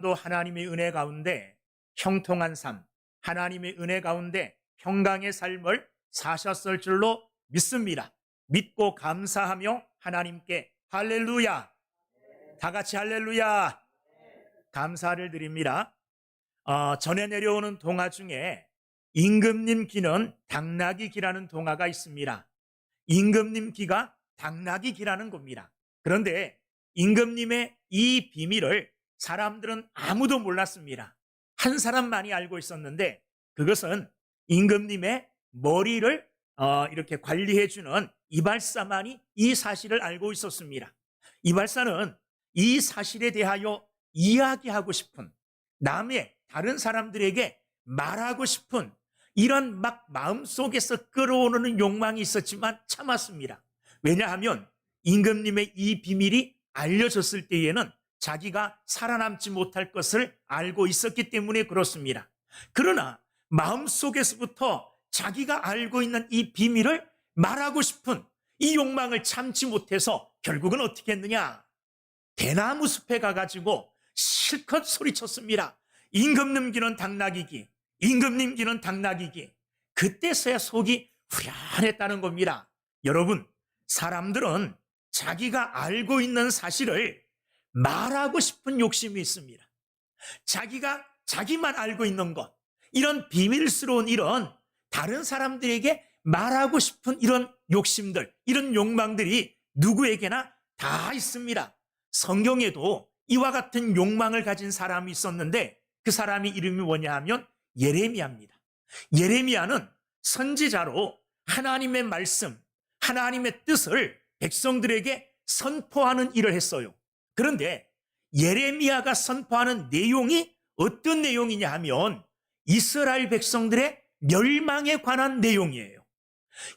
또 하나님의 은혜 가운데 형통한 삶, 하나님의 은혜 가운데 평강의 삶을 사셨을 줄로 믿습니다. 믿고 감사하며 하나님께 할렐루야, 다 같이 할렐루야, 감사를 드립니다. 전에 내려오는 동화 중에 임금님 기는 당나귀 기라는 동화가 있습니다. 임금님 기가 당나귀 기라는 겁니다. 그런데 임금님의 이 비밀을 사람들은 아무도 몰랐습니다. 한 사람만이 알고 있었는데 그것은 임금님의 머리를 이렇게 관리해주는 이발사만이 이 사실을 알고 있었습니다. 이발사는 이 사실에 대하여 이야기하고 싶은, 남의 다른 사람들에게 말하고 싶은 이런 막 마음속에서 끌어오르는 욕망이 있었지만 참았습니다. 왜냐하면 임금님의 이 비밀이 알려졌을 때에는 자기가 살아남지 못할 것을 알고 있었기 때문에 그렇습니다. 그러나 마음속에서부터 자기가 알고 있는 이 비밀을 말하고 싶은 이 욕망을 참지 못해서 결국은 어떻게 했느냐? 대나무 숲에 가가지고 실컷 소리쳤습니다. 임금님 기는 당나귀기, 임금님 기는 당나귀기. 그때서야 속이 후련했다는 겁니다. 여러분, 사람들은 자기가 알고 있는 사실을 말하고 싶은 욕심이 있습니다. 자기만 알고 있는 것, 이런 비밀스러운 이런 다른 사람들에게 말하고 싶은 이런 욕심들, 이런 욕망들이 누구에게나 다 있습니다. 성경에도 이와 같은 욕망을 가진 사람이 있었는데 그 사람이 이름이 뭐냐 하면 예레미야입니다. 예레미야는 선지자로 하나님의 말씀, 하나님의 뜻을 백성들에게 선포하는 일을 했어요. 그런데 예레미야가 선포하는 내용이 어떤 내용이냐 하면 이스라엘 백성들의 멸망에 관한 내용이에요.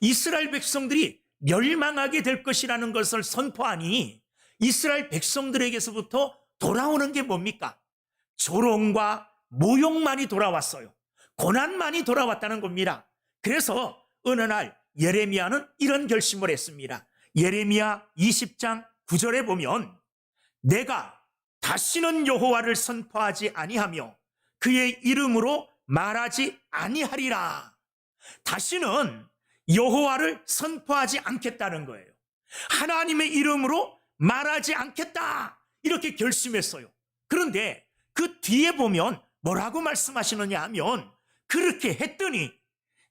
이스라엘 백성들이 멸망하게 될 것이라는 것을 선포하니 이스라엘 백성들에게서부터 돌아오는 게 뭡니까? 조롱과 모욕만이 돌아왔어요. 고난만이 돌아왔다는 겁니다. 그래서 어느 날 예레미야는 이런 결심을 했습니다. 예레미야 20장 9절에 보면 내가 다시는 여호와를 선포하지 아니하며 그의 이름으로 말하지 아니하리라. 다시는 여호와를 선포하지 않겠다는 거예요. 하나님의 이름으로 말하지 않겠다, 이렇게 결심했어요. 그런데 그 뒤에 보면 뭐라고 말씀하시느냐 하면 그렇게 했더니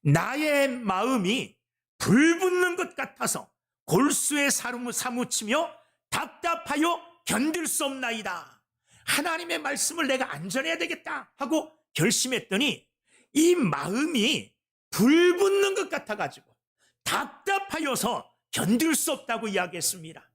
나의 마음이 불붙는 것 같아서 골수에 사무치며 답답하여 견딜 수 없나이다. 하나님의 말씀을 내가 안 전해야 되겠다 하고 결심했더니 이 마음이 불붙는 것 같아가지고 답답하여서 견딜 수 없다고 이야기했습니다.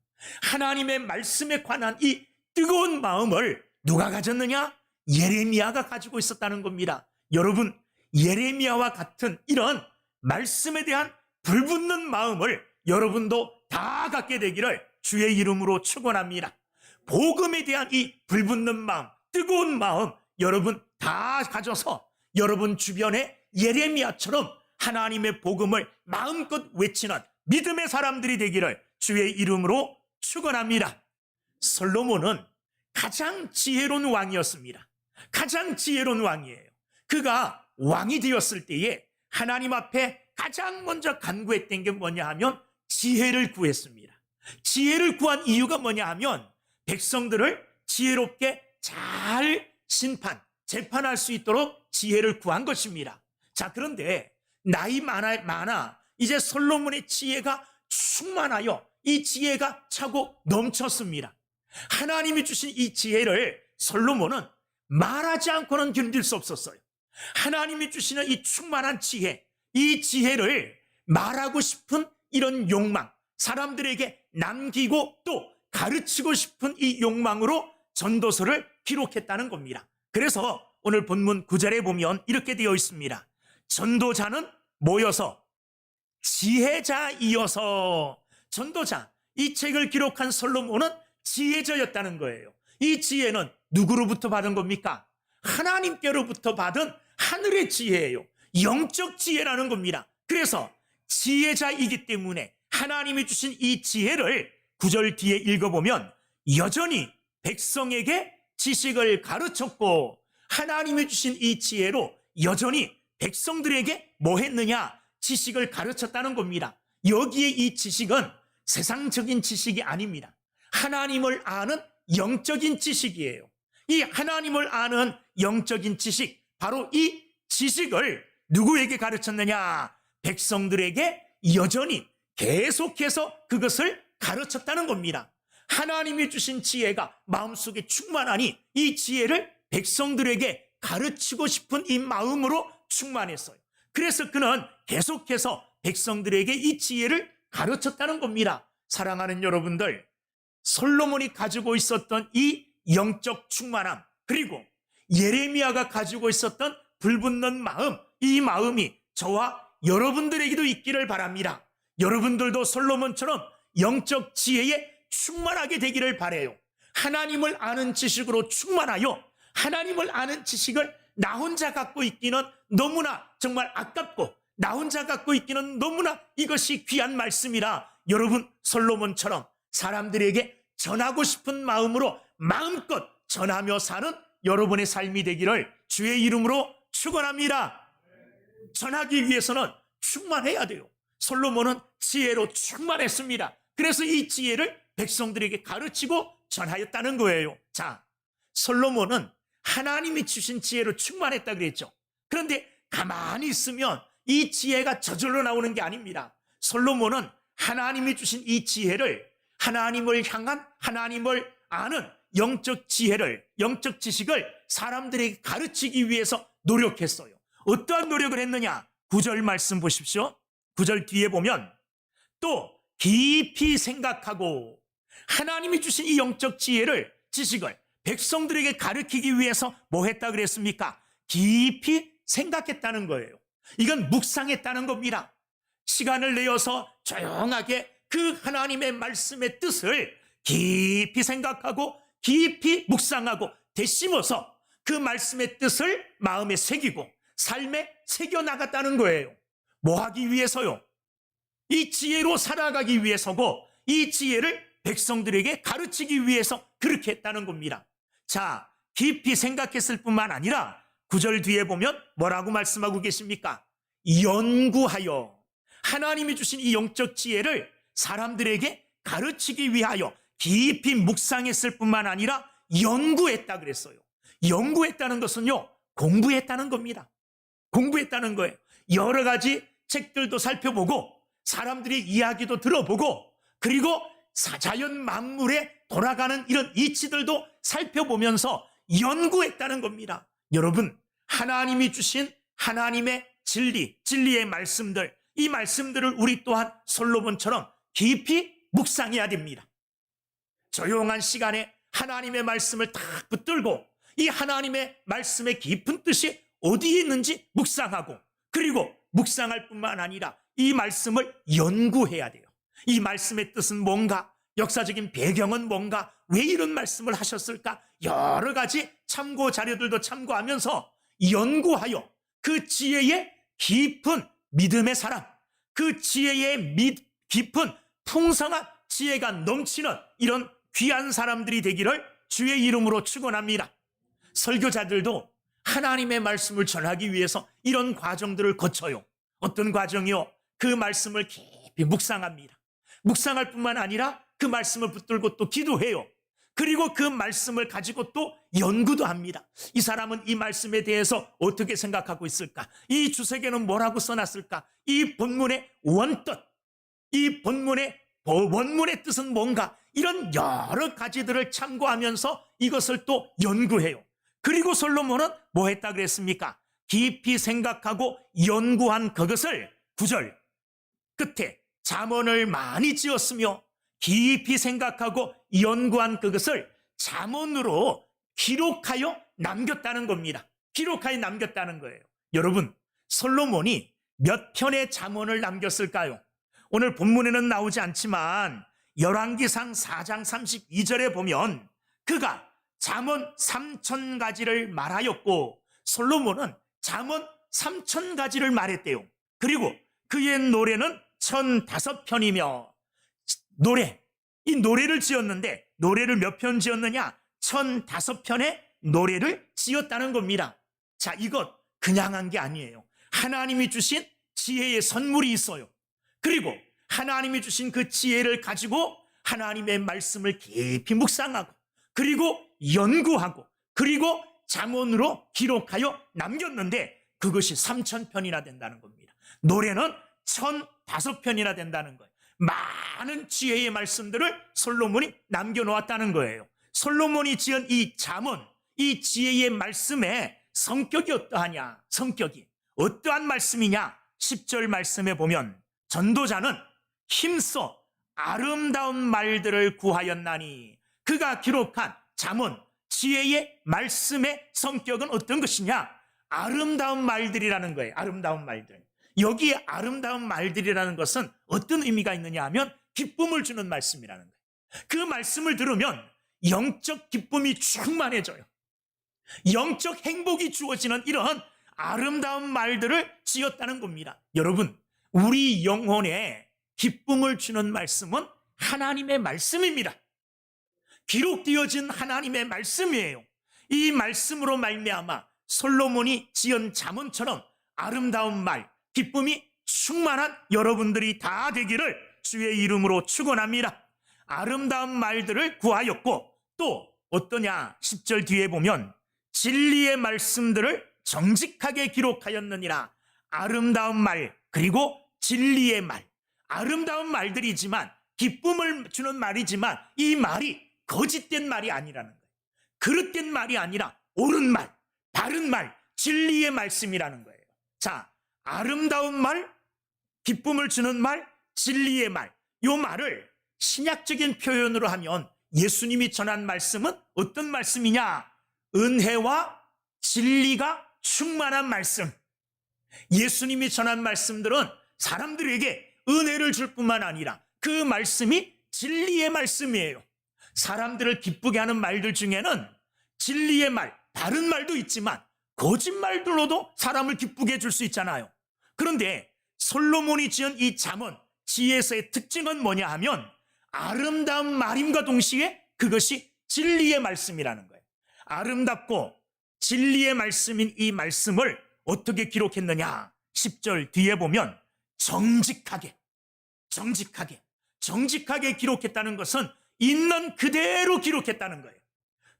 하나님의 말씀에 관한 이 뜨거운 마음을 누가 가졌느냐? 예레미야가 가지고 있었다는 겁니다. 여러분, 예레미야와 같은 이런 말씀에 대한 불붙는 마음을 여러분도 다 갖게 되기를 주의 이름으로 축원합니다. 복음에 대한 이 불붙는 마음, 뜨거운 마음 여러분 다 가져서 여러분 주변에 예레미야처럼 하나님의 복음을 마음껏 외치는 믿음의 사람들이 되기를 주의 이름으로 축원합니다. 솔로몬은 가장 지혜로운 왕이었습니다. 가장 지혜로운 왕이에요. 그가 왕이 되었을 때에 하나님 앞에 가장 먼저 간구했던 게 뭐냐 하면 지혜를 구했습니다. 지혜를 구한 이유가 뭐냐 하면 백성들을 지혜롭게 잘 재판할 수 있도록 지혜를 구한 것입니다. 자, 그런데 나이 많아 이제 솔로몬의 지혜가 충만하여 이 지혜가 차고 넘쳤습니다. 하나님이 주신 이 지혜를 솔로몬은 말하지 않고는 견딜 수 없었어요. 하나님이 주시는 이 충만한 지혜, 이 지혜를 말하고 싶은 이런 욕망, 사람들에게 남기고 또 가르치고 싶은 이 욕망으로 전도서를 기록했다는 겁니다. 그래서 오늘 본문 9절에 보면 이렇게 되어 있습니다. 전도자는 모여서 지혜자이어서, 전도자, 이 책을 기록한 솔로몬은 지혜자였다는 거예요. 이 지혜는 누구로부터 받은 겁니까? 하나님께로부터 받은 하늘의 지혜예요. 영적 지혜라는 겁니다. 그래서 지혜자이기 때문에 하나님이 주신 이 지혜를 9절 뒤에 읽어보면 여전히 백성에게 지식을 가르쳤고 하나님이 주신 이 지혜로 여전히 백성들에게 뭐 했느냐? 지식을 가르쳤다는 겁니다. 여기에 이 지식은 세상적인 지식이 아닙니다. 하나님을 아는 영적인 지식이에요. 이 하나님을 아는 영적인 지식, 바로 이 지식을 누구에게 가르쳤느냐? 백성들에게 여전히 계속해서 그것을 가르쳤다는 겁니다. 하나님이 주신 지혜가 마음속에 충만하니 이 지혜를 백성들에게 가르치고 싶은 이 마음으로 충만했어요. 그래서 그는 계속해서 백성들에게 이 지혜를 가르쳤다는 겁니다. 사랑하는 여러분들, 솔로몬이 가지고 있었던 이 영적 충만함, 그리고 예레미야가 가지고 있었던 불붙는 마음, 이 마음이 저와 여러분들에게도 있기를 바랍니다. 여러분들도 솔로몬처럼 영적 지혜에 충만하게 되기를 바라요. 하나님을 아는 지식으로 충만하여 하나님을 아는 지식을 나 혼자 갖고 있기는 너무나 정말 아깝고 나 혼자 갖고 있기는 너무나 이것이 귀한 말씀이라 여러분 솔로몬처럼 사람들에게 전하고 싶은 마음으로 마음껏 전하며 사는 여러분의 삶이 되기를 주의 이름으로 축원합니다. 전하기 위해서는 충만해야 돼요. 솔로몬은 지혜로 충만했습니다. 그래서 이 지혜를 백성들에게 가르치고 전하였다는 거예요. 자, 솔로몬은 하나님이 주신 지혜로 충만했다 그랬죠. 그런데 가만히 있으면 이 지혜가 저절로 나오는 게 아닙니다. 솔로몬은 하나님이 주신 이 지혜를 하나님을 향한 하나님을 아는 영적 지혜를, 영적 지식을 사람들에게 가르치기 위해서 노력했어요. 어떠한 노력을 했느냐? 9절 말씀 보십시오. 9절 뒤에 보면 또 깊이 생각하고 하나님이 주신 이 영적 지혜를, 지식을 백성들에게 가르치기 위해서 뭐 했다 그랬습니까? 깊이 생각했다는 거예요. 이건 묵상했다는 겁니다. 시간을 내어서 조용하게 그 하나님의 말씀의 뜻을 깊이 생각하고 깊이 묵상하고 되씹어서 그 말씀의 뜻을 마음에 새기고 삶에 새겨나갔다는 거예요. 뭐 하기 위해서요? 이 지혜로 살아가기 위해서고 이 지혜를 백성들에게 가르치기 위해서 그렇게 했다는 겁니다. 자, 깊이 생각했을 뿐만 아니라 9절 뒤에 보면 뭐라고 말씀하고 계십니까? 연구하여 하나님이 주신 이 영적 지혜를 사람들에게 가르치기 위하여 깊이 묵상했을 뿐만 아니라 연구했다 그랬어요. 연구했다는 것은요, 공부했다는 겁니다. 공부했다는 거예요. 여러 가지 책들도 살펴보고 사람들의 이야기도 들어보고 그리고 자연 만물에 돌아가는 이런 이치들도 살펴보면서 연구했다는 겁니다. 여러분, 하나님이 주신 하나님의 진리, 진리의 말씀들, 이 말씀들을 우리 또한 솔로몬처럼 깊이 묵상해야 됩니다. 조용한 시간에 하나님의 말씀을 딱 붙들고 이 하나님의 말씀의 깊은 뜻이 어디에 있는지 묵상하고 그리고 묵상할 뿐만 아니라 이 말씀을 연구해야 돼요. 이 말씀의 뜻은 뭔가? 역사적인 배경은 뭔가? 왜 이런 말씀을 하셨을까? 여러 가지 참고 자료들도 참고하면서 연구하여 그 지혜의 깊은 믿음의 사람, 그 지혜의 깊은 풍성한 지혜가 넘치는 이런 귀한 사람들이 되기를 주의 이름으로 축원합니다. 설교자들도 하나님의 말씀을 전하기 위해서 이런 과정들을 거쳐요. 어떤 과정이요? 그 말씀을 깊이 묵상합니다. 묵상할 뿐만 아니라 그 말씀을 붙들고 또 기도해요. 그리고 그 말씀을 가지고 또 연구도 합니다. 이 사람은 이 말씀에 대해서 어떻게 생각하고 있을까? 이 주석에는 뭐라고 써놨을까? 이 본문의 원뜻, 이 본문의 원문의 뜻은 뭔가? 이런 여러 가지들을 참고하면서 이것을 또 연구해요. 그리고 솔로몬은 뭐 했다 그랬습니까? 깊이 생각하고 연구한 그것을 9절 끝에 잠언을 많이 지었으며 깊이 생각하고 연구한 그것을 잠언으로 기록하여 남겼다는 겁니다. 기록하여 남겼다는 거예요. 여러분, 솔로몬이 몇 편의 잠언을 남겼을까요? 오늘 본문에는 나오지 않지만 열왕기상 4장 32절에 보면 그가 잠언 3,000가지를 말하였고 솔로몬은 잠언 3,000가지를 말했대요. 그리고 그의 노래는 1,005편이며 이 노래를 지었는데 노래를 몇 편 지었느냐? 1005편의 노래를 지었다는 겁니다. 자, 이것 그냥 한 게 아니에요. 하나님이 주신 지혜의 선물이 있어요. 그리고 하나님이 주신 그 지혜를 가지고 하나님의 말씀을 깊이 묵상하고, 그리고 연구하고, 그리고 잠언으로 기록하여 남겼는데 그것이 3000편이나 된다는 겁니다. 노래는 1005편이나 된다는 거예요. 많은 지혜의 말씀들을 솔로몬이 남겨놓았다는 거예요. 솔로몬이 지은 이 잠언, 이 지혜의 말씀의 성격이 어떠하냐? 성격이 어떠한 말씀이냐? 10절 말씀에 보면 전도자는 힘써 아름다운 말들을 구하였나니, 그가 기록한 잠언, 지혜의 말씀의 성격은 어떤 것이냐? 아름다운 말들이라는 거예요. 아름다운 말들. 여기에 아름다운 말들이라는 것은 어떤 의미가 있느냐 하면 기쁨을 주는 말씀이라는 거예요. 그 말씀을 들으면 영적 기쁨이 충만해져요. 영적 행복이 주어지는 이런 아름다운 말들을 지었다는 겁니다. 여러분, 우리 영혼에 기쁨을 주는 말씀은 하나님의 말씀입니다. 기록되어진 하나님의 말씀이에요. 이 말씀으로 말미암아 솔로몬이 지은 잠언처럼 아름다운 말, 기쁨이 충만한 여러분들이 다 되기를 주의 이름으로 축원합니다. 아름다운 말들을 구하였고, 또 어떠냐? 10절 뒤에 보면 진리의 말씀들을 정직하게 기록하였느니라. 아름다운 말, 그리고 진리의 말. 아름다운 말들이지만, 기쁨을 주는 말이지만 이 말이 거짓된 말이 아니라는 거예요. 그릇된 말이 아니라 옳은 말, 바른 말, 진리의 말씀이라는 거예요. 자, 아름다운 말, 기쁨을 주는 말, 진리의 말. 이 말을 신약적인 표현으로 하면 예수님이 전한 말씀은 어떤 말씀이냐? 은혜와 진리가 충만한 말씀. 예수님이 전한 말씀들은 사람들에게 은혜를 줄 뿐만 아니라 그 말씀이 진리의 말씀이에요. 사람들을 기쁘게 하는 말들 중에는 진리의 말, 바른 말도 있지만 거짓말들로도 사람을 기쁘게 해줄 수 있잖아요. 그런데 솔로몬이 지은 이 잠언, 지혜서의 특징은 뭐냐 하면 아름다운 말임과 동시에 그것이 진리의 말씀이라는 거예요. 아름답고 진리의 말씀인 이 말씀을 어떻게 기록했느냐? 10절 뒤에 보면 정직하게 기록했다는 것은 있는 그대로 기록했다는 거예요.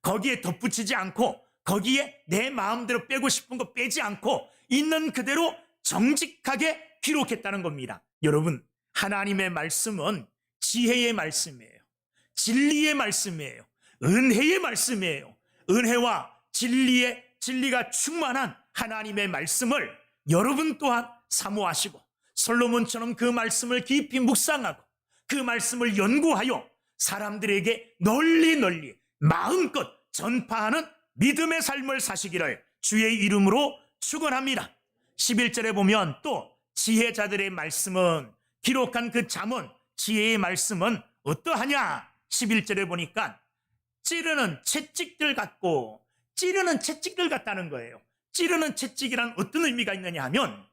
거기에 덧붙이지 않고, 거기에 내 마음대로 빼고 싶은 거 빼지 않고 있는 그대로 정직하게 기록했다는 겁니다. 여러분, 하나님의 말씀은 지혜의 말씀이에요. 진리의 말씀이에요. 은혜의 말씀이에요. 은혜와 진리가 충만한 하나님의 말씀을 여러분 또한 사모하시고, 솔로몬처럼 그 말씀을 깊이 묵상하고 그 말씀을 연구하여 사람들에게 널리 마음껏 전파하는 믿음의 삶을 사시기를 주의 이름으로 축원합니다. 11절에 보면 또 지혜자들의 말씀은, 기록한 그 잠언, 지혜의 말씀은 어떠하냐? 11절에 보니까 찌르는 채찍들 같고, 찌르는 채찍들 같다는 거예요. 찌르는 채찍이란 어떤 의미가 있느냐 하면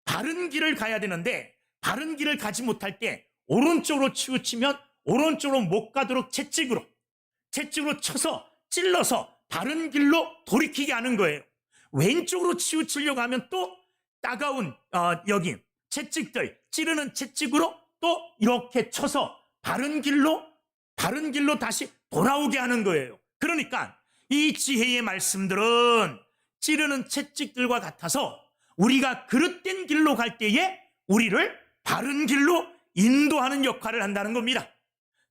바른 길을 가야 되는데 바른 길을 가지 못할 때 오른쪽으로 치우치면 오른쪽으로 못 가도록 채찍으로 쳐서 찔러서 바른 길로 돌이키게 하는 거예요. 왼쪽으로 치우치려고 하면 또 따가운 여기 채찍들, 찌르는 채찍으로 또 이렇게 쳐서 바른 길로 다시 돌아오게 하는 거예요. 그러니까 이 지혜의 말씀들은 찌르는 채찍들과 같아서 우리가 그릇된 길로 갈 때에 우리를 바른 길로 인도하는 역할을 한다는 겁니다.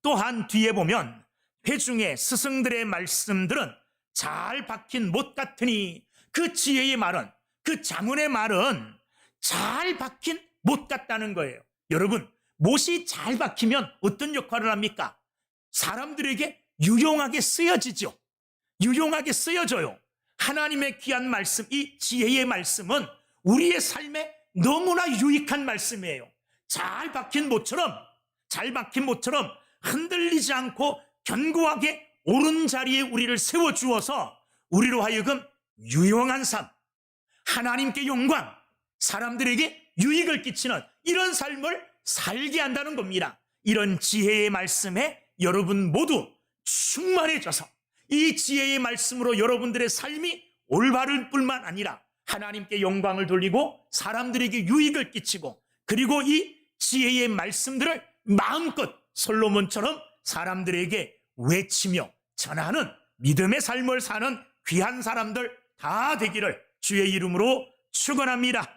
또한 뒤에 보면 회중의 스승들의 말씀들은 잘 박힌 못 같으니, 그 지혜의 말은, 그 잠언의 말은 잘 박힌 못 같다는 거예요. 여러분, 못이 잘 박히면 어떤 역할을 합니까? 사람들에게 유용하게 쓰여지죠. 유용하게 쓰여져요. 하나님의 귀한 말씀, 이 지혜의 말씀은 우리의 삶에 너무나 유익한 말씀이에요. 잘 박힌 못처럼 흔들리지 않고 견고하게 옳은 자리에 우리를 세워주어서 우리로 하여금 유용한 삶, 하나님께 영광, 사람들에게 유익을 끼치는 이런 삶을 살게 한다는 겁니다. 이런 지혜의 말씀에 여러분 모두 충만해져서 이 지혜의 말씀으로 여러분들의 삶이 올바를 뿐만 아니라 하나님께 영광을 돌리고 사람들에게 유익을 끼치고, 그리고 이 지혜의 말씀들을 마음껏 솔로몬처럼 사람들에게 외치며 전하는 믿음의 삶을 사는 귀한 사람들 다 되기를 주의 이름으로 축원합니다.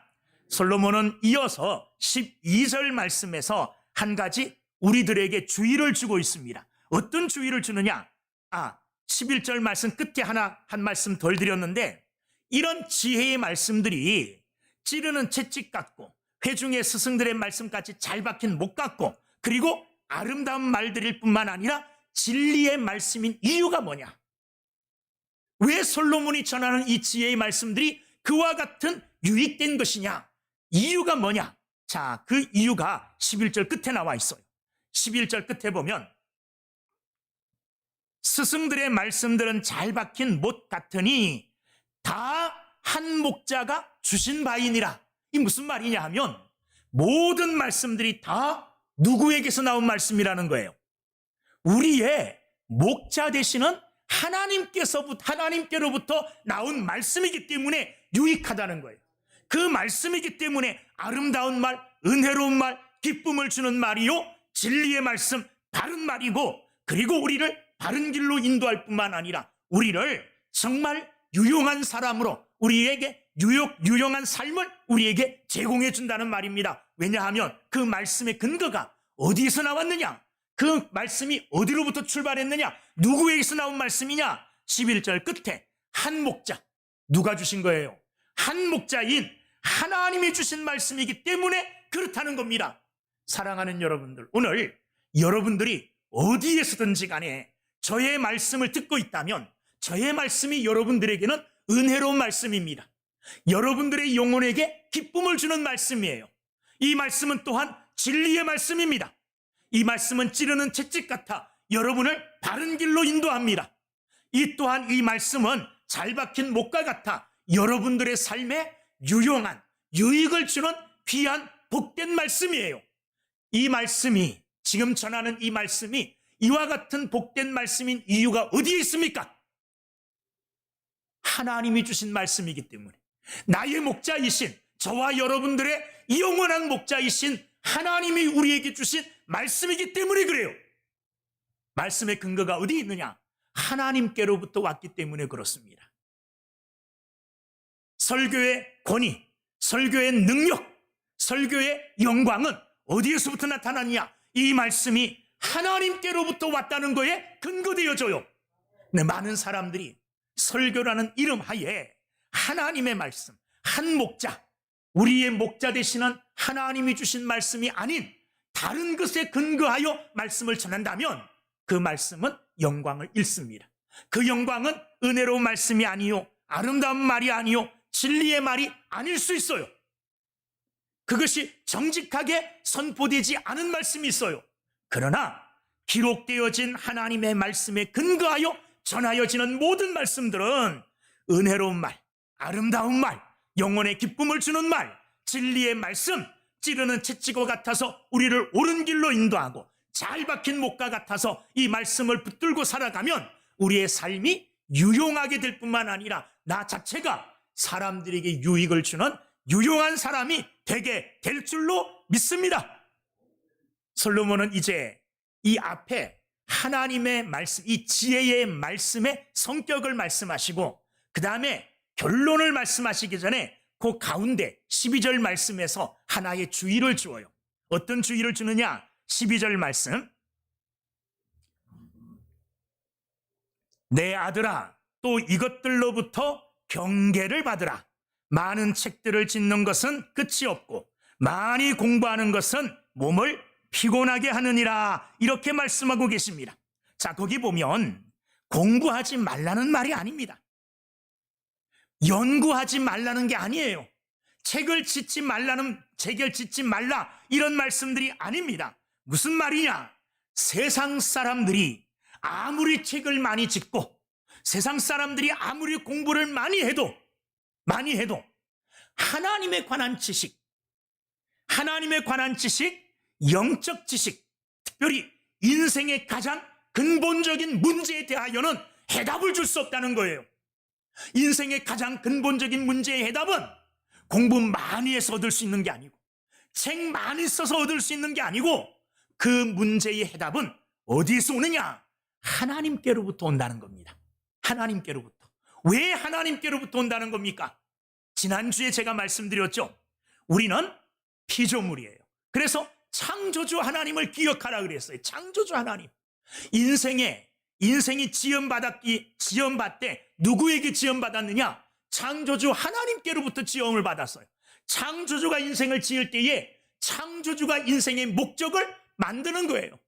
솔로몬은 이어서 12절 말씀에서 한 가지 우리들에게 주의를 주고 있습니다. 어떤 주의를 주느냐? 11절 말씀 끝에 한 말씀 덜 드렸는데, 이런 지혜의 말씀들이 찌르는 채찍 같고 회중의 스승들의 말씀까지 잘 박힌 목 같고, 그리고 아름다운 말들일 뿐만 아니라 진리의 말씀인 이유가 뭐냐? 왜 솔로몬이 전하는 이 지혜의 말씀들이 그와 같은 유익된 것이냐? 이유가 뭐냐? 자, 그 이유가 11절 끝에 나와 있어요. 11절 끝에 보면 스승들의 말씀들은 잘 박힌 못 같으니 다 한 목자가 주신 바이니라. 이 무슨 말이냐 하면 모든 말씀들이 다 누구에게서 나온 말씀이라는 거예요. 우리의 목자 되시는 하나님께로부터 나온 말씀이기 때문에 유익하다는 거예요. 그 말씀이기 때문에 아름다운 말, 은혜로운 말, 기쁨을 주는 말이요, 진리의 말씀, 바른 말이고, 그리고 우리를 바른 길로 인도할 뿐만 아니라 우리를 정말 유용한 사람으로, 우리에게 유용한 삶을 우리에게 제공해 준다는 말입니다. 왜냐하면 그 말씀의 근거가 어디에서 나왔느냐? 그 말씀이 어디로부터 출발했느냐? 누구에게서 나온 말씀이냐? 11절 끝에 한 목자, 누가 주신 거예요? 한 목자인 하나님이 주신 말씀이기 때문에 그렇다는 겁니다. 사랑하는 여러분들, 오늘 여러분들이 어디에서든지 간에 저의 말씀을 듣고 있다면 저의 말씀이 여러분들에게는 은혜로운 말씀입니다. 여러분들의 영혼에게 기쁨을 주는 말씀이에요. 이 말씀은 또한 진리의 말씀입니다. 이 말씀은 찌르는 채찍 같아 여러분을 바른 길로 인도합니다. 이 또한 이 말씀은 잘 박힌 목과 같아 여러분들의 삶에 유용한 유익을 주는 귀한 복된 말씀이에요. 이 말씀이, 지금 전하는 이 말씀이 이와 같은 복된 말씀인 이유가 어디에 있습니까? 하나님이 주신 말씀이기 때문에, 나의 목자이신, 저와 여러분들의 영원한 목자이신 하나님이 우리에게 주신 말씀이기 때문에 그래요. 말씀의 근거가 어디 있느냐? 하나님께로부터 왔기 때문에 그렇습니다. 설교의 권위, 설교의 능력, 설교의 영광은 어디에서부터 나타나느냐? 이 말씀이 하나님께로부터 왔다는 거에 근거되어져요. 네, 많은 사람들이 설교라는 이름 하에 하나님의 말씀, 한 목자, 우리의 목자 되시는 하나님이 주신 말씀이 아닌 다른 것에 근거하여 말씀을 전한다면 그 말씀은 영광을 잃습니다. 그 영광은 은혜로운 말씀이 아니요, 아름다운 말이 아니요, 진리의 말이 아닐 수 있어요. 그것이 정직하게 선포되지 않은 말씀이 있어요. 그러나 기록되어진 하나님의 말씀에 근거하여 전하여지는 모든 말씀들은 은혜로운 말, 아름다운 말, 영혼의 기쁨을 주는 말, 진리의 말씀, 찌르는 채찍과 같아서 우리를 옳은 길로 인도하고 잘 박힌 목과 같아서 이 말씀을 붙들고 살아가면 우리의 삶이 유용하게 될 뿐만 아니라 나 자체가 사람들에게 유익을 주는 유용한 사람이 되게 될 줄로 믿습니다. 솔로몬은 이제 이 앞에 하나님의 말씀, 이 지혜의 말씀의 성격을 말씀하시고 그 다음에 결론을 말씀하시기 전에 그 가운데 12절 말씀에서 하나의 주의를 주어요. 어떤 주의를 주느냐? 12절 말씀, 내 아들아 또 이것들로부터 경계를 받으라. 많은 책들을 짓는 것은 끝이 없고 많이 공부하는 것은 몸을 피곤하게 하느니라. 이렇게 말씀하고 계십니다. 자, 거기 보면 공부하지 말라는 말이 아닙니다. 연구하지 말라는 게 아니에요. 책을 짓지 말라 이런 말씀들이 아닙니다. 무슨 말이냐? 세상 사람들이 아무리 책을 많이 짓고 세상 사람들이 아무리 공부를 많이 해도 하나님에 관한 지식, 영적 지식, 특별히 인생의 가장 근본적인 문제에 대하여는 해답을 줄 수 없다는 거예요. 인생의 가장 근본적인 문제의 해답은 공부 많이 해서 얻을 수 있는 게 아니고, 책 많이 써서 얻을 수 있는 게 아니고, 그 문제의 해답은 어디에서 오느냐? 하나님께로부터 온다는 겁니다. 하나님께로부터. 왜 하나님께로부터 온다는 겁니까? 지난주에 제가 말씀드렸죠. 우리는 피조물이에요. 그래서 창조주 하나님을 기억하라 그랬어요. 창조주 하나님. 인생이 지음받대 누구에게 지음받았느냐? 창조주 하나님께로부터 지음을 받았어요. 창조주가 인생을 지을 때에 창조주가 인생의 목적을 만드는 거예요.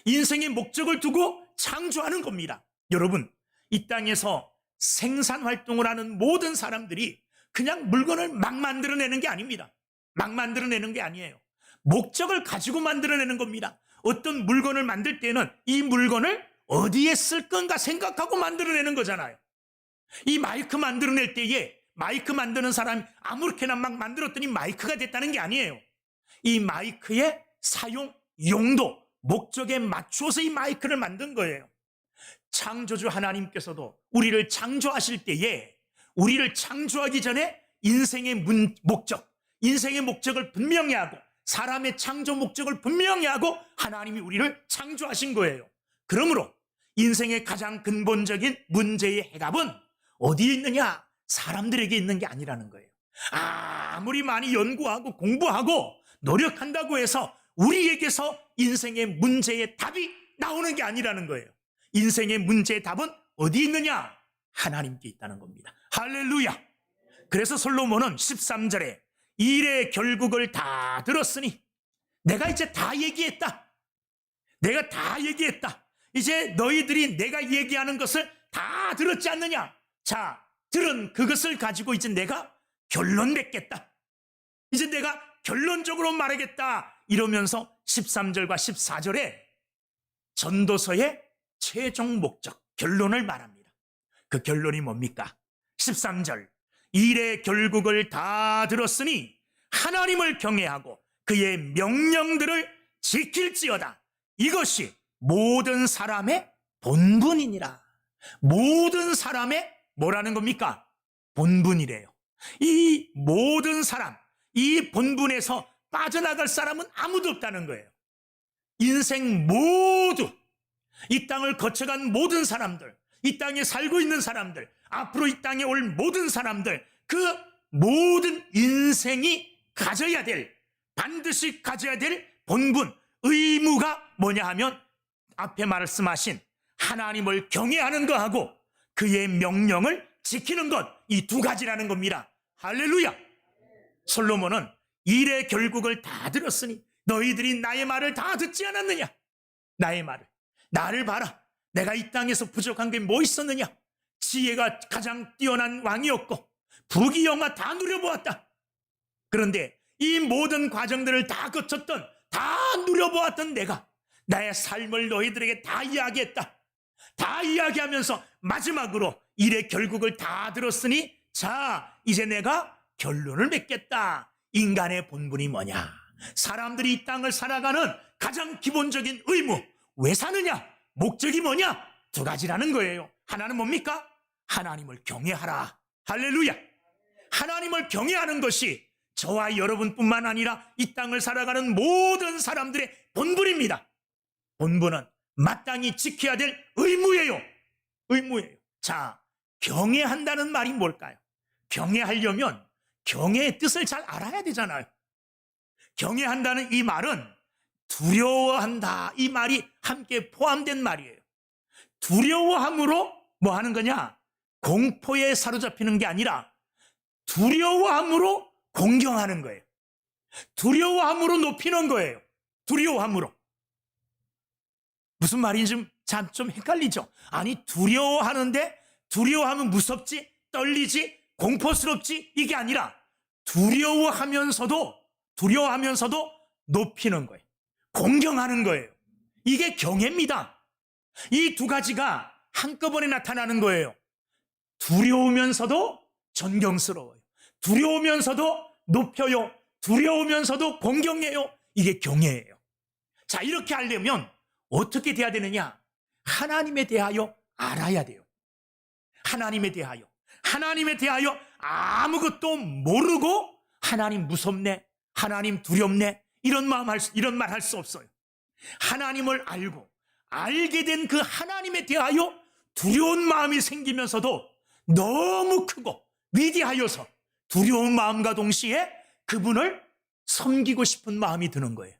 인생의 목적을 두고 창조하는 겁니다. 여러분, 이 땅에서 생산 활동을 하는 모든 사람들이 그냥 물건을 막 만들어내는 게 아닙니다. 막 만들어내는 게 아니에요. 목적을 가지고 만들어내는 겁니다. 어떤 물건을 만들 때는 이 물건을 어디에 쓸 건가 생각하고 만들어내는 거잖아요. 이 마이크 만들어낼 때에 마이크 만드는 사람이 아무렇게나 막 만들었더니 마이크가 됐다는 게 아니에요. 이 마이크의 사용 용도, 목적에 맞추어서 이 마이크를 만든 거예요. 창조주 하나님께서도 우리를 창조하실 때에 우리를 창조하기 전에 인생의 목적을 분명히 하고, 사람의 창조 목적을 분명히 하고 하나님이 우리를 창조하신 거예요. 그러므로 인생의 가장 근본적인 문제의 해답은 어디에 있느냐? 사람들에게 있는 게 아니라는 거예요. 아무리 많이 연구하고 공부하고 노력한다고 해서 우리에게서 인생의 문제의 답이 나오는 게 아니라는 거예요. 인생의 문제의 답은 어디 있느냐? 하나님께 있다는 겁니다. 할렐루야. 그래서 솔로몬은 13절에 일의 결국을 다 들었으니 내가 이제 다 얘기했다. 내가 다 얘기했다. 이제 너희들이 내가 얘기하는 것을 다 들었지 않느냐? 자, 들은 그것을 가지고 이제 내가 결론 맺겠다. 이제 내가 결론적으로 말하겠다. 이러면서 13절과 14절에 전도서의 최종 목적, 결론을 말합니다. 그 결론이 뭡니까? 13절, 일의 결국을 다 들었으니 하나님을 경외하고 그의 명령들을 지킬지어다. 이것이 모든 사람의 본분이니라. 모든 사람의 뭐라는 겁니까? 본분이래요. 이 모든 사람, 이 본분에서 빠져나갈 사람은 아무도 없다는 거예요. 인생 모두, 이 땅을 거쳐간 모든 사람들, 이 땅에 살고 있는 사람들, 앞으로 이 땅에 올 모든 사람들, 그 모든 인생이 가져야 될, 반드시 가져야 될 본분, 의무가 뭐냐 하면 앞에 말씀하신 하나님을 경외하는 것하고 그의 명령을 지키는 것, 이 두 가지라는 겁니다. 할렐루야. 솔로몬은 일의 결국을 다 들었으니 너희들이 나의 말을 다 듣지 않았느냐? 나의 말을, 나를 봐라. 내가 이 땅에서 부족한 게 뭐 있었느냐? 지혜가 가장 뛰어난 왕이었고 부귀영화 다 누려보았다. 그런데 이 모든 과정들을 다 거쳤던, 다 누려보았던 내가 나의 삶을 너희들에게 다 이야기했다. 다 이야기하면서 마지막으로 일의 결국을 다 들었으니 자, 이제 내가 결론을 맺겠다. 인간의 본분이 뭐냐? 사람들이 이 땅을 살아가는 가장 기본적인 의무, 왜 사느냐? 목적이 뭐냐? 두 가지라는 거예요. 하나는 뭡니까? 하나님을 경외하라. 할렐루야. 하나님을 경외하는 것이 저와 여러분뿐만 아니라 이 땅을 살아가는 모든 사람들의 본분입니다. 본분은 마땅히 지켜야 될 의무예요. 의무예요. 자, 경외한다는 말이 뭘까요? 경외하려면 경외의 뜻을 잘 알아야 되잖아요. 경외한다는 이 말은 두려워한다, 이 말이 함께 포함된 말이에요. 두려워함으로 뭐 하는 거냐? 공포에 사로잡히는 게 아니라 두려워함으로 공경하는 거예요. 두려워함으로 높이는 거예요. 두려워함으로. 무슨 말인지 좀 헷갈리죠? 아니, 두려워하는데 두려워하면 무섭지, 떨리지, 공포스럽지, 이게 아니라 두려워하면서도 높이는 거예요. 공경하는 거예요. 이게 경외입니다. 이 두 가지가 한꺼번에 나타나는 거예요. 두려우면서도 존경스러워요. 두려우면서도 높여요. 두려우면서도 공경해요. 이게 경외예요. 자, 이렇게 하려면 어떻게 돼야 되느냐? 하나님에 대하여 알아야 돼요. 하나님에 대하여 아무것도 모르고 하나님 무섭네, 하나님 두렵네, 이런 말 할 수 없어요. 하나님을 알게 된 그 하나님에 대하여 두려운 마음이 생기면서도 너무 크고 위대하여서 두려운 마음과 동시에 그분을 섬기고 싶은 마음이 드는 거예요.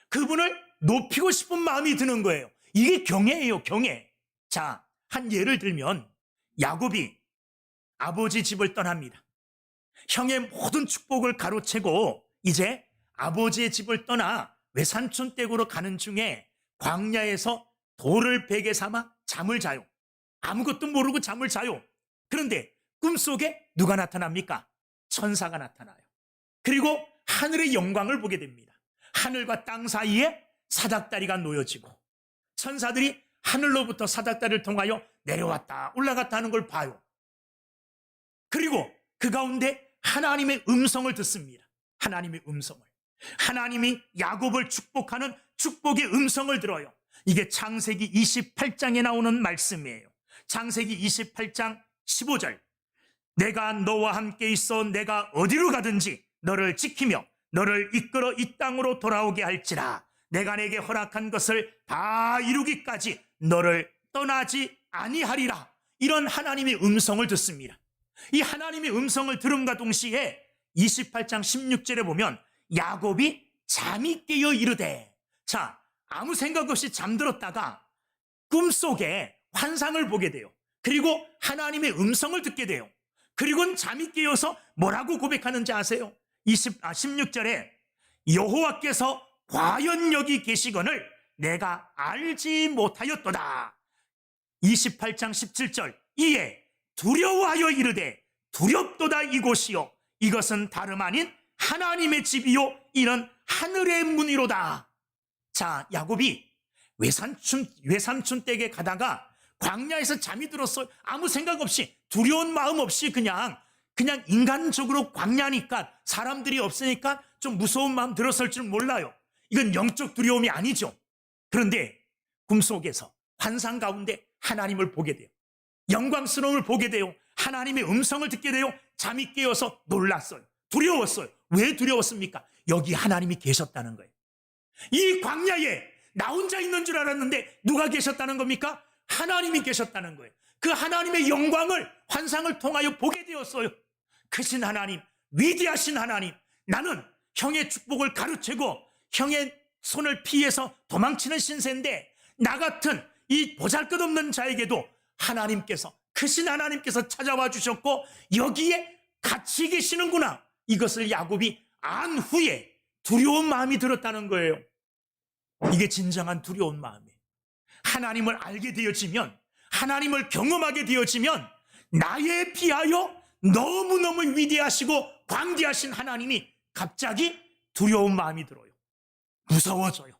그분을 높이고 싶은 마음이 드는 거예요. 이게 경애예요, 경애. 자, 한 예를 들면 야곱이 아버지 집을 떠납니다. 형의 모든 축복을 가로채고 이제 아버지의 집을 떠나 외삼촌 댁으로 가는 중에 광야에서 돌을 베개 삼아 잠을 자요. 아무것도 모르고 잠을 자요. 그런데 꿈속에 누가 나타납니까? 천사가 나타나요. 그리고 하늘의 영광을 보게 됩니다. 하늘과 땅 사이에 사닥다리가 놓여지고 천사들이 하늘로부터 사닥다리를 통하여 내려왔다 올라갔다 하는 걸 봐요. 그리고 그 가운데 하나님의 음성을 듣습니다. 하나님의 음성을. 하나님이 야곱을 축복하는 축복의 음성을 들어요. 이게 창세기 28장에 나오는 말씀이에요. 창세기 28장 15절. 내가 너와 함께 있어 내가 어디로 가든지 너를 지키며 너를 이끌어 이 땅으로 돌아오게 할지라. 내가 내게 허락한 것을 다 이루기까지 너를 떠나지 아니하리라. 이런 하나님의 음성을 듣습니다. 이 하나님의 음성을 들음과 동시에 28장 16절에 보면 야곱이 잠이 깨어 이르되, 자, 아무 생각 없이 잠들었다가 꿈속에 환상을 보게 돼요. 그리고 하나님의 음성을 듣게 돼요. 그리고는 잠이 깨어서 뭐라고 고백하는지 아세요? 16절에 여호와께서 과연 여기 계시거늘 내가 알지 못하였도다. 28장 17절 이에 두려워하여 이르되 두렵도다 이곳이요 이것은 다름 아닌 하나님의 집이요 이는 하늘의 문이로다. 자, 야곱이 외삼촌 댁에 가다가 광야에서 잠이 들었어요. 아무 생각 없이, 두려운 마음 없이 그냥 인간적으로 광야니까 사람들이 없으니까 좀 무서운 마음 들었을 줄 몰라요. 이건 영적 두려움이 아니죠. 그런데 꿈속에서 환상 가운데 하나님을 보게 돼요. 영광스러움을 보게 돼요. 하나님의 음성을 듣게 돼요. 잠이 깨어서 놀랐어요. 두려웠어요. 왜 두려웠습니까? 여기 하나님이 계셨다는 거예요. 이 광야에 나 혼자 있는 줄 알았는데 누가 계셨다는 겁니까? 하나님이 계셨다는 거예요. 그 하나님의 영광을 환상을 통하여 보게 되었어요. 크신 하나님, 위대하신 하나님, 나는 형의 축복을 가로채고 형의 손을 피해서 도망치는 신세인데 나 같은 이 보잘것없는 자에게도 하나님께서, 크신 하나님께서 찾아와 주셨고 여기에 같이 계시는구나. 이것을 야곱이 안 후에 두려운 마음이 들었다는 거예요. 이게 진정한 두려운 마음이에요. 하나님을 알게 되어지면, 하나님을 경험하게 되어지면 나에 비하여 너무너무 위대하시고 광대하신 하나님이 갑자기 두려운 마음이 들어요. 무서워져요.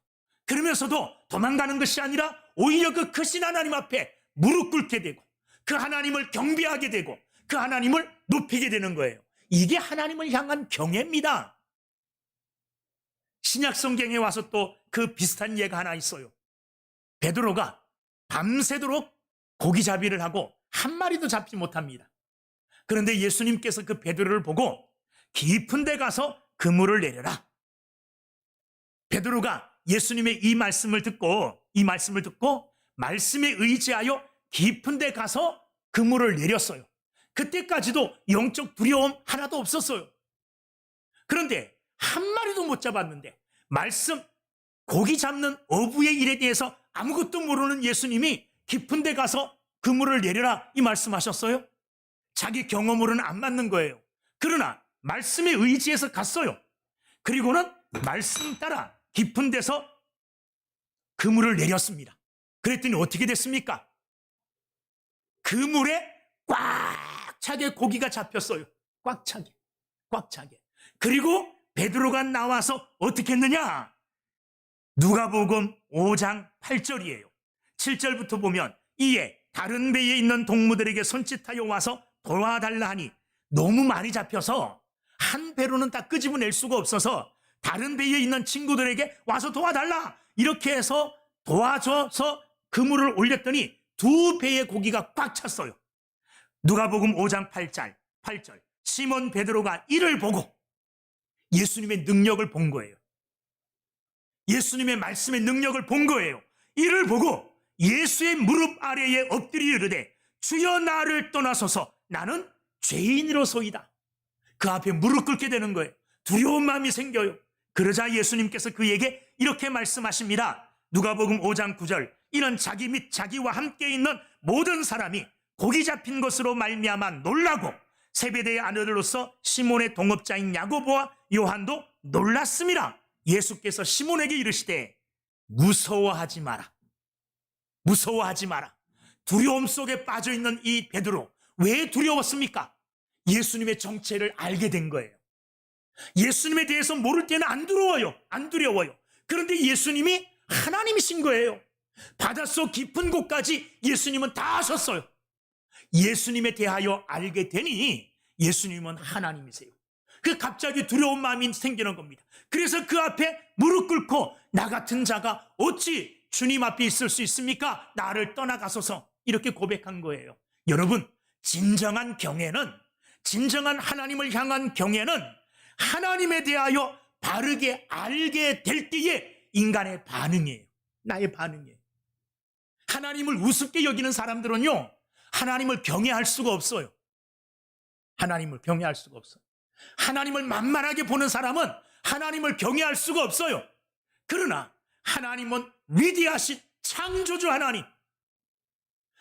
그러면서도 도망가는 것이 아니라 오히려 그 크신 하나님 앞에 무릎 꿇게 되고 그 하나님을 경배하게 되고 그 하나님을 높이게 되는 거예요. 이게 하나님을 향한 경외입니다. 신약 성경에 와서 또 그 비슷한 예가 하나 있어요. 베드로가 밤새도록 고기잡이를 하고 한 마리도 잡지 못합니다. 그런데 예수님께서 그 베드로를 보고 깊은 데 가서 그물을 내려라. 베드로가 예수님의 이 말씀을 듣고 말씀에 의지하여 깊은 데 가서 그물을 내렸어요. 그때까지도 영적 두려움 하나도 없었어요. 그런데 한 마리도 못 잡았는데 고기 잡는 어부의 일에 대해서 아무것도 모르는 예수님이 깊은 데 가서 그물을 내려라 이 말씀하셨어요. 자기 경험으로는 안 맞는 거예요. 그러나 말씀에 의지해서 갔어요. 그리고는 말씀 따라 깊은 데서 그물을 내렸습니다. 그랬더니 어떻게 됐습니까? 그물에 꽉 차게 고기가 잡혔어요. 꽉 차게. 그리고 베드로가 나와서 어떻게 했느냐? 누가복음 5장 8절이에요. 7절부터 보면 이에 다른 배에 있는 동무들에게 손짓하여 와서 도와달라 하니 너무 많이 잡혀서 한 배로는 다 끄집어낼 수가 없어서 다른 배에 있는 친구들에게 와서 도와달라 이렇게 해서 도와줘서 그물을 올렸더니 2배의 고기가 꽉 찼어요. 누가복음 5장 8절 시몬 베드로가 이를 보고 예수님의 능력을 본 거예요. 예수님의 말씀의 능력을 본 거예요. 이를 보고 예수의 무릎 아래에 엎드려 이르되 주여 나를 떠나소서 나는 죄인으로소이다. 그 앞에 무릎 꿇게 되는 거예요. 두려운 마음이 생겨요. 그러자 예수님께서 그에게 이렇게 말씀하십니다. 누가복음 5장 9절 이는 자기 및 자기와 함께 있는 모든 사람이 고기 잡힌 것으로 말미암아 놀라고 세베대의 아들로서 시몬의 동업자인 야고보와 요한도 놀랐습니다. 예수께서 시몬에게 이르시되 무서워하지 마라. 무서워하지 마라. 두려움 속에 빠져있는 이 베드로 왜 두려웠습니까? 예수님의 정체를 알게 된 거예요. 예수님에 대해서 모를 때는 안 두려워요. 그런데 예수님이 하나님이신 거예요. 바닷속 깊은 곳까지 예수님은 다 하셨어요. 예수님에 대하여 알게 되니 예수님은 하나님이세요. 그 갑자기 두려운 마음이 생기는 겁니다. 그래서 그 앞에 무릎 꿇고 나 같은 자가 어찌 주님 앞에 있을 수 있습니까? 나를 떠나가소서 이렇게 고백한 거예요. 여러분, 진정한 경외는, 진정한 하나님을 향한 경외는 하나님에 대하여 바르게 알게 될 때의 인간의 반응이에요. 나의 반응이에요. 하나님을 우습게 여기는 사람들은요, 하나님을 경외할 수가 없어요. 하나님을 경외할 수가 없어요. 하나님을 만만하게 보는 사람은 하나님을 경외할 수가 없어요. 그러나 하나님은 위대하신 창조주 하나님,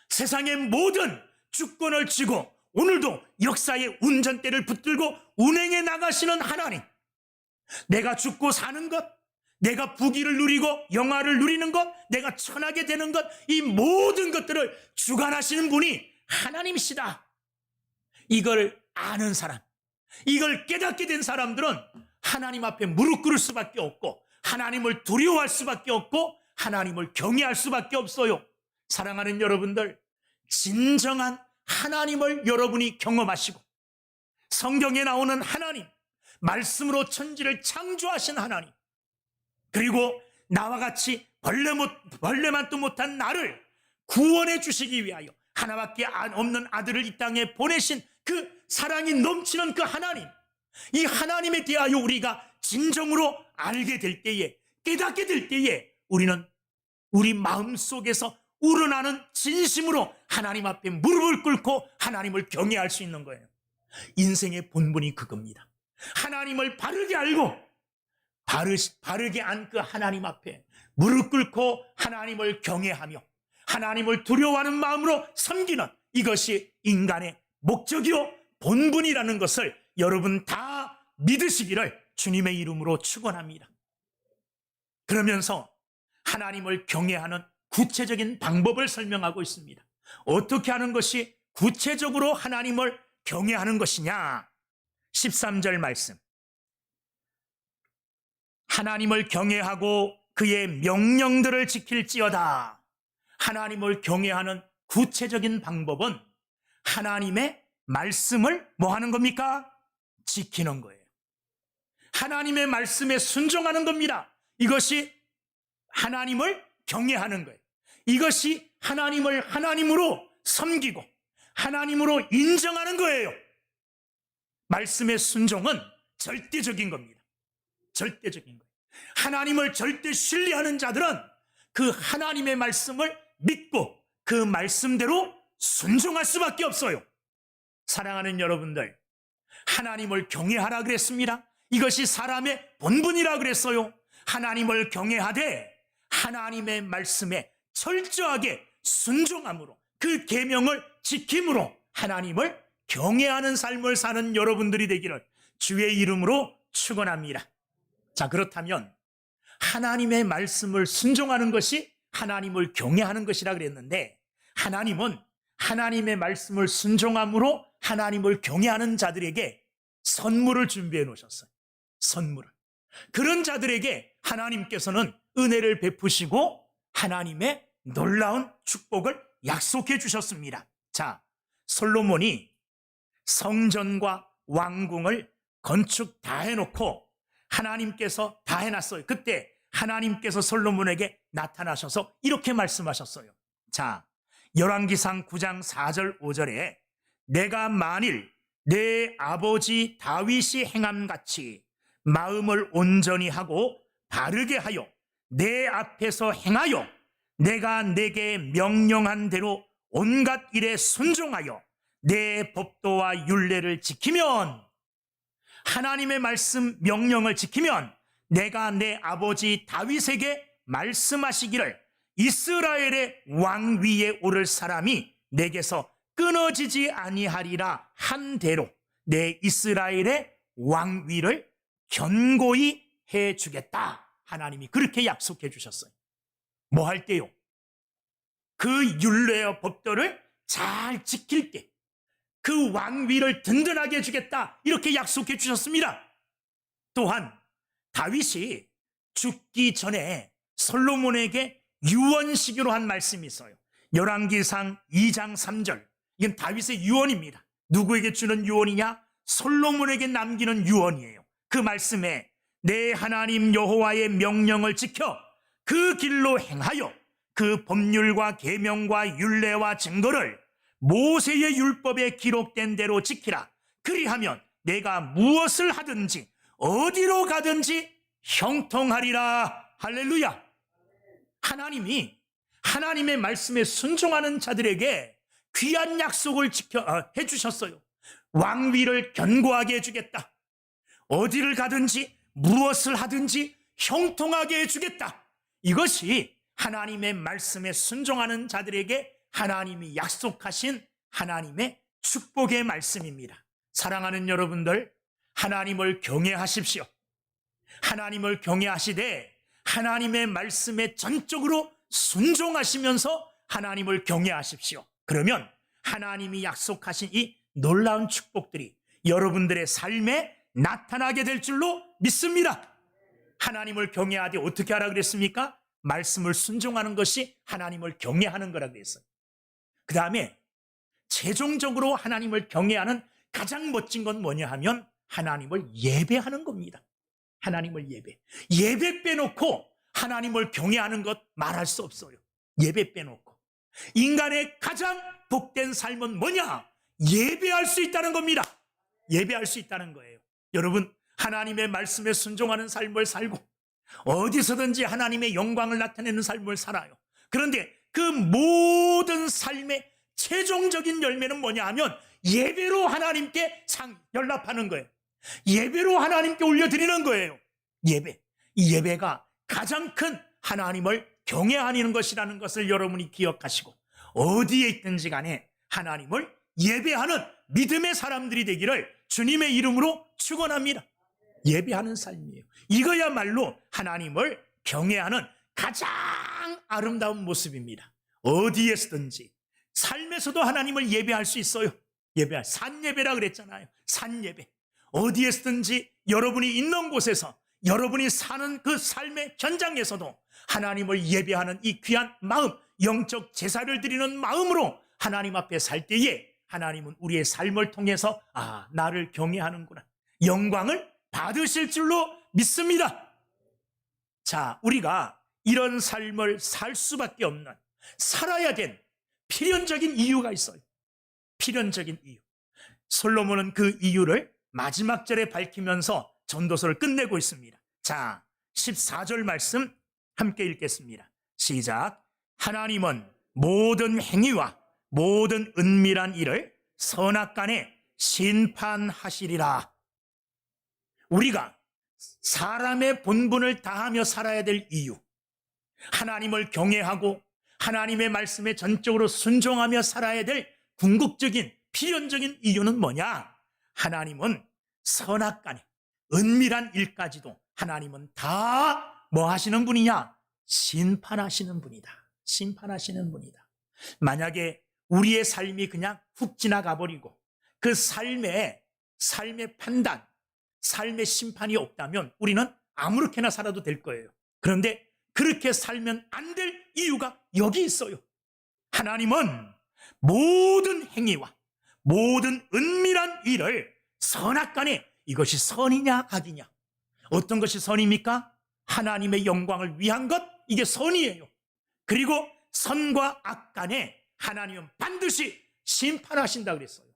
세상의 모든 주권을 쥐고 오늘도 역사의 운전대를 붙들고 운행해 나가시는 하나님, 내가 죽고 사는 것, 내가 부귀를 누리고 영화를 누리는 것, 내가 천하게 되는 것, 이 모든 것들을 주관하시는 분이 하나님이시다. 이걸 아는 사람, 이걸 깨닫게 된 사람들은 하나님 앞에 무릎 꿇을 수밖에 없고 하나님을 두려워할 수밖에 없고 하나님을 경외할 수밖에 없어요. 사랑하는 여러분들, 진정한 하나님을 여러분이 경험하시고 성경에 나오는 하나님, 말씀으로 천지를 창조하신 하나님, 그리고 나와 같이 벌레만도 못한 나를 구원해 주시기 위하여 하나밖에 없는 아들을 이 땅에 보내신 그 사랑이 넘치는 그 하나님, 이 하나님에 대하여 우리가 진정으로 알게 될 때에, 깨닫게 될 때에 우리는 우리 마음속에서 우러나는 진심으로 하나님 앞에 무릎을 꿇고 하나님을 경외할 수 있는 거예요. 인생의 본분이 그겁니다. 하나님을 바르게 알고 바르게 안 그 하나님 앞에 무릎 꿇고 하나님을 경외하며 하나님을 두려워하는 마음으로 섬기는, 이것이 인간의 목적이요 본분이라는 것을 여러분 다 믿으시기를 주님의 이름으로 축원합니다. 그러면서 하나님을 경외하는 구체적인 방법을 설명하고 있습니다. 어떻게 하는 것이 구체적으로 하나님을 경외하는 것이냐? 13절 말씀, 하나님을 경외하고 그의 명령들을 지킬지어다. 하나님을 경외하는 구체적인 방법은 하나님의 말씀을 뭐 하는 겁니까? 지키는 거예요. 하나님의 말씀에 순종하는 겁니다. 이것이 하나님을 경외하는 거예요. 이것이 하나님을 하나님으로 섬기고 하나님으로 인정하는 거예요. 말씀의 순종은 절대적인 겁니다. 절대적인 거예요. 하나님을 절대 신뢰하는 자들은 그 하나님의 말씀을 믿고 그 말씀대로 순종할 수밖에 없어요. 사랑하는 여러분들, 하나님을 경외하라 그랬습니다. 이것이 사람의 본분이라 그랬어요. 하나님을 경외하되 하나님의 말씀에 철저하게 순종함으로 그 계명을 지킴으로 하나님을 경외하는 삶을 사는 여러분들이 되기를 주의 이름으로 축원합니다. 자, 그렇다면 하나님의 말씀을 순종하는 것이 하나님을 경외하는 것이라 그랬는데, 하나님은 하나님의 말씀을 순종함으로 하나님을 경외하는 자들에게 선물을 준비해 놓으셨어요. 선물을. 그런 자들에게 하나님께서는 은혜를 베푸시고 하나님의 놀라운 축복을 약속해 주셨습니다. 자, 솔로몬이 성전과 왕궁을 건축 다 해놓고 하나님께서 다 해놨어요. 그때 하나님께서 솔로몬에게 나타나셔서 이렇게 말씀하셨어요. 자, 열왕기상 9장 4절 5절에 내가 만일 내 아버지 다윗이 행함같이 마음을 온전히 하고 바르게 하여 내 앞에서 행하여 내가 내게 명령한 대로 온갖 일에 순종하여 내 법도와 율례를 지키면, 하나님의 말씀 명령을 지키면 내가 내 아버지 다윗에게 말씀하시기를 이스라엘의 왕 위에 오를 사람이 내게서 끊어지지 아니하리라 한 대로 내 이스라엘의 왕 위를 견고히 해주겠다. 하나님이 그렇게 약속해 주셨어요. 뭐 할 때요? 그 율례와 법도를 잘 지킬 때 그 왕위를 든든하게 해주겠다, 이렇게 약속해 주셨습니다. 또한 다윗이 죽기 전에 솔로몬에게 유언시기로 한 말씀이 있어요. 열왕기상 2장 3절. 이건 다윗의 유언입니다. 누구에게 주는 유언이냐? 솔로몬에게 남기는 유언이에요. 그 말씀에 내 하나님 여호와의 명령을 지켜 그 길로 행하여 그 법률과 계명과 율례와 증거를 모세의 율법에 기록된 대로 지키라. 그리하면 내가 무엇을 하든지 어디로 가든지 형통하리라. 할렐루야. 하나님이 하나님의 말씀에 순종하는 자들에게 귀한 약속을 해주셨어요. 왕위를 견고하게 해주겠다. 어디를 가든지 무엇을 하든지 형통하게 해주겠다. 이것이 하나님의 말씀에 순종하는 자들에게 하나님이 약속하신 하나님의 축복의 말씀입니다. 사랑하는 여러분들, 하나님을 경외하십시오. 하나님을 경외하시되 하나님의 말씀에 전적으로 순종하시면서 하나님을 경외하십시오. 그러면 하나님이 약속하신 이 놀라운 축복들이 여러분들의 삶에 나타나게 될 줄로 믿습니다. 하나님을 경외하되 어떻게 하라 그랬습니까? 말씀을 순종하는 것이 하나님을 경외하는 거라 그랬어요. 그 다음에 최종적으로 하나님을 경외하는 가장 멋진 건 뭐냐 하면 하나님을 예배하는 겁니다. 하나님을 예배 빼놓고 하나님을 경외하는 것 말할 수 없어요. 예배 빼놓고. 인간의 가장 복된 삶은 뭐냐? 예배할 수 있다는 겁니다. 예배할 수 있다는 거예요. 여러분, 하나님의 말씀에 순종하는 삶을 살고 어디서든지 하나님의 영광을 나타내는 삶을 살아요. 그런데 그 모든 삶의 최종적인 열매는 뭐냐 하면 예배로 하나님께 연락하는 거예요. 예배로 하나님께 올려드리는 거예요. 예배. 이 예배가 가장 큰 하나님을 경외하는 것이라는 것을 여러분이 기억하시고 어디에 있든지 간에 하나님을 예배하는 믿음의 사람들이 되기를 주님의 이름으로 축원합니다. 예배하는 삶이에요. 이거야말로 하나님을 경외하는 가장 아름다운 모습입니다. 어디에서든지 삶에서도 하나님을 예배할 수 있어요. 산예배라 그랬잖아요. 산예배. 어디에서든지 여러분이 있는 곳에서 여러분이 사는 그 삶의 현장에서도 하나님을 예배하는 이 귀한 마음, 영적 제사를 드리는 마음으로 하나님 앞에 살 때에 하나님은 우리의 삶을 통해서 나를 경외하는구나, 영광을 받으실 줄로 믿습니다. 자, 우리가 이런 삶을 살 수밖에 없는, 살아야 된 필연적인 이유가 있어요. 필연적인 이유. 솔로몬은 그 이유를 마지막 절에 밝히면서 전도서를 끝내고 있습니다. 자, 14절 말씀 함께 읽겠습니다. 시작. 하나님은 모든 행위와 모든 은밀한 일을 선악간에 심판하시리라. 우리가 사람의 본분을 다하며 살아야 될 이유, 하나님을 경외하고 하나님의 말씀에 전적으로 순종하며 살아야 될 궁극적인 필연적인 이유는 뭐냐? 하나님은 선악간에 은밀한 일까지도 하나님은 다 뭐 하시는 분이냐? 심판하시는 분이다. 심판하시는 분이다. 만약에 우리의 삶이 그냥 훅 지나가 버리고 그 삶의 판단, 삶의 심판이 없다면 우리는 아무렇게나 살아도 될 거예요. 그런데 그렇게 살면 안 될 이유가 여기 있어요. 하나님은 모든 행위와 모든 은밀한 일을 선악간에, 이것이 선이냐 악이냐, 어떤 것이 선입니까? 하나님의 영광을 위한 것, 이게 선이에요. 그리고 선과 악 간에 하나님은 반드시 심판하신다 그랬어요.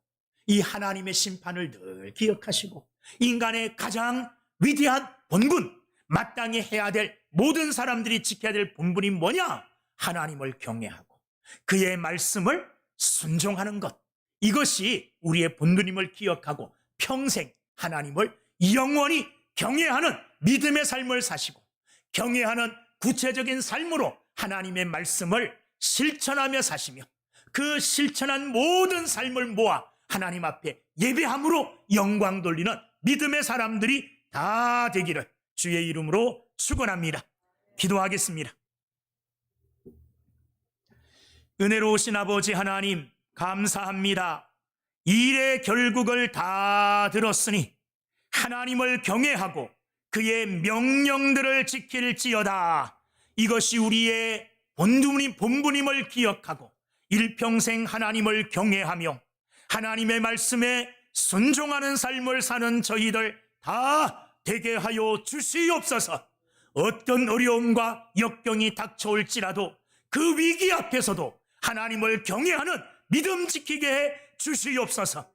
이 하나님의 심판을 늘 기억하시고 인간의 가장 위대한 본분, 마땅히 해야 될 모든 사람들이 지켜야 될 본분이 뭐냐? 하나님을 경외하고 그의 말씀을 순종하는 것. 이것이 우리의 본분임을 기억하고 평생 하나님을 영원히 경외하는 믿음의 삶을 사시고 경외하는 구체적인 삶으로 하나님의 말씀을 실천하며 사시며 그 실천한 모든 삶을 모아 하나님 앞에 예배함으로 영광 돌리는 믿음의 사람들이 다 되기를 주의 이름으로 축원합니다. 기도하겠습니다. 은혜로우신 아버지 하나님 감사합니다. 일의 결국을 다 들었으니 하나님을 경외하고 그의 명령들을 지킬지어다. 이것이 우리의 본분임을 기억하고 일평생 하나님을 경외하며 하나님의 말씀에 순종하는 삶을 사는 저희들 다 되게 하여 주시옵소서. 어떤 어려움과 역경이 닥쳐올지라도 그 위기 앞에서도 하나님을 경외하는 믿음 지키게 해 주시옵소서.